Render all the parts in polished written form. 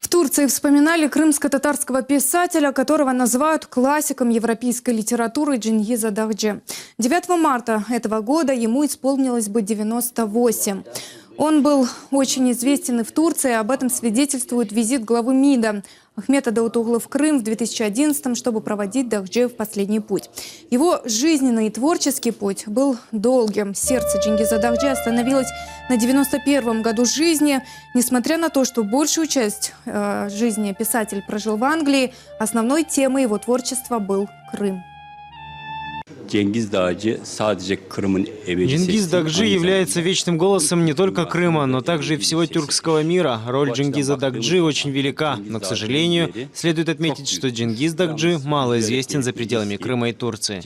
В Турции вспоминали крымско-татарского писателя, которого называют классиком европейской литературы Чингиза Дагчи. 9 марта этого года ему исполнилось бы 98. Он был очень известен и в Турции, об этом свидетельствует визит главы МИДа Ахмета Давутоглу в Крым в 2011-м, чтобы проводить Дагчи в последний путь. Его жизненный и творческий путь был долгим. Сердце Чингиза Дагчи остановилось на 91-м году жизни. Несмотря на то, что большую часть жизни писатель прожил в Англии, основной темой его творчества был Крым. Чингиз Дагчи является вечным голосом не только Крыма, но также и всего тюркского мира. Роль Чингиза Дагчи очень велика, но, к сожалению, следует отметить, что Чингиз Дагчи мало известен за пределами Крыма и Турции.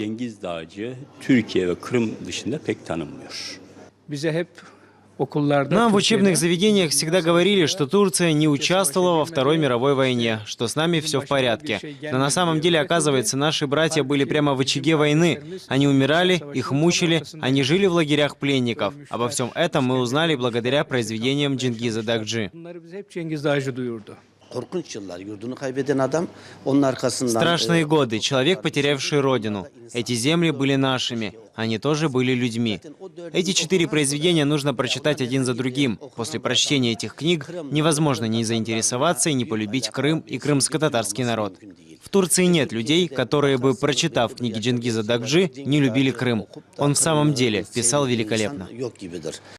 Нам в учебных заведениях всегда говорили, что Турция не участвовала во Второй мировой войне, что с нами все в порядке. Но на самом деле, оказывается, наши братья были прямо в очаге войны. Они умирали, их мучили, они жили в лагерях пленников. Обо всем этом мы узнали благодаря произведениям Чингиза Дагчи. Страшные годы, человек, потерявший родину. Эти земли были нашими, они тоже были людьми. Эти 4 произведения нужно прочитать один за другим. После прочтения этих книг невозможно не заинтересоваться и не полюбить Крым и крымско-татарский народ. В Турции нет людей, которые бы, прочитав книги Чингиза Дагчи, не любили Крым. Он в самом деле писал великолепно.